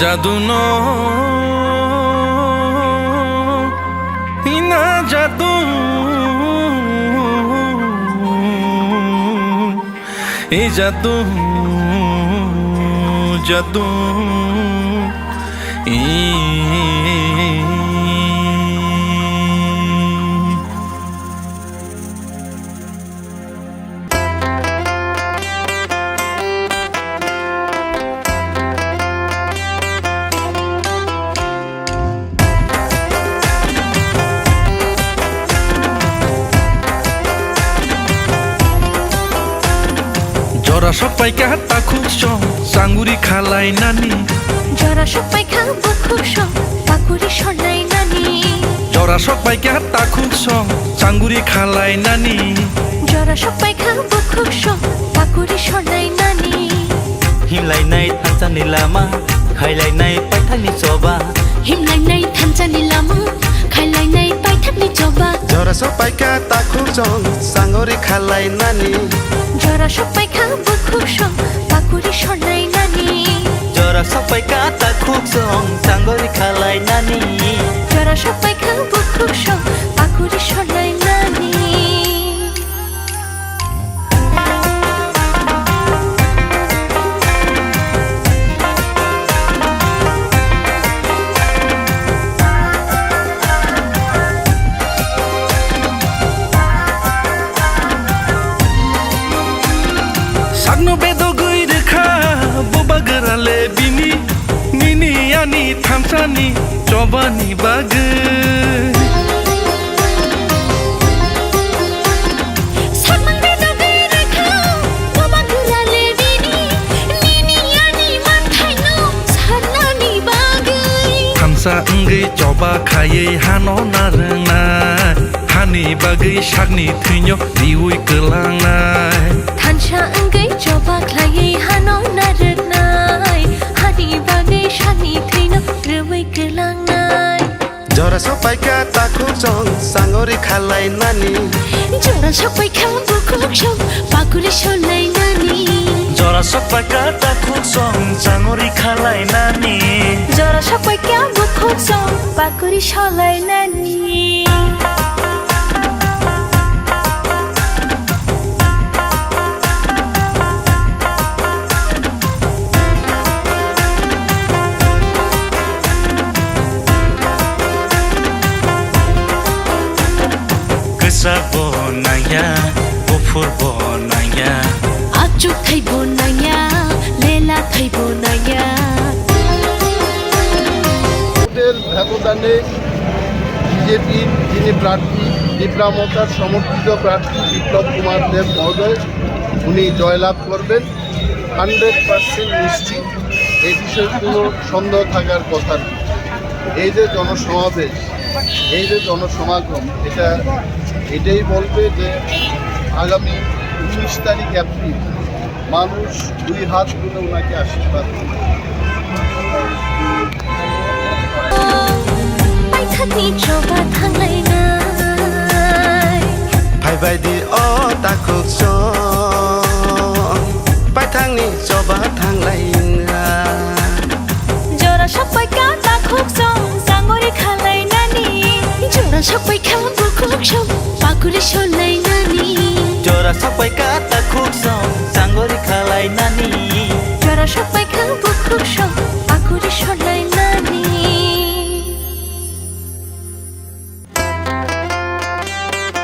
জাদু না জাদু এই জাদু জাদু জরা সবাই কাটা খুব সং সাঙ্গুরি খালাই নানি জরা সবাই খাবো খুব সং পাকুড়ি সলাই নানি জরা সবাই কাটা খুব সং সাঙ্গুরি খালাই নানি জরা সবাই খাবো খুব সং পাকুড়ি সলাই নানি हिमलायनाय थानसानि लामा खायलायनाय पायथाननि जबा हिमलायनाय थानसानि लामा खायलायनाय पायथाननि जबा जरा सबाय काटा खुब सं साङ्गुरि खालाय नानी जरा सबाय खाबो खुब सं पाकुড়ি सलाई नानी जरा सबाय काटा खुब सं साङ्गुरि खालाय नानी जरा सबाय खाबो खुब सं पाकुড়ি सलाई नानी Sagno bedo gui rekha boba gerale bini nini ani thamsani chobani bag Sagno bedo gui rekha boba gerale bini nini ani manthaino sarnani bag thamsa ngai choba khaye hano narna hani bagai sagni thino diui kelangnai Thansa anggai joba khlai hano narnai hani bagai shani thino rwai kelangnai जरा सबाय काटा खुब सं साङ्गुरि खालाय नानी जरा सबाय खाबो खुब सं पाकुড়ি सलाई नानी जरा सबाय काटा खुब सं साङ्गुरि खालाय नानी जरा सबाय खाबो खुब सं पाकुড়ি सलाई नानी गोसा बनाया गुफुर बनाया आचु थै बनाया लेला थै बनाया ভোটের ব্যবধানে বিজেপির যিনি প্রার্থী বিপ্লবতার সমর্থিত প্রার্থী বিপ্লব কুমার দেব মহোদয় উনি জয়লাভ করবেন 100% নিশ্চিত। এই বিষয়ে কোনো সন্দেহ থাকার কথা নেই। এই যে জনসমাবেশ এই যে জনসমাগম এটাই বলবে যে আগামী 19 তারিখ এপ্রিল মানুষ দুই হাত তুলে ওনাকে আশীর্বাদ করবে। पाइथाननि जबा थांलायनाय फायबायदि अटा खुब सं पायथांनि जबा थांलायनाय जरा सबाय काटा खुब सं साङ्गुरि खालाय नानी जरा सबाय खाबो खुब सं पाकुড়ি सलाई नानी जरा सबाय काटा खुब सं साङ्गुरि खालाय नानी जरा सबाय खाबो खुब सं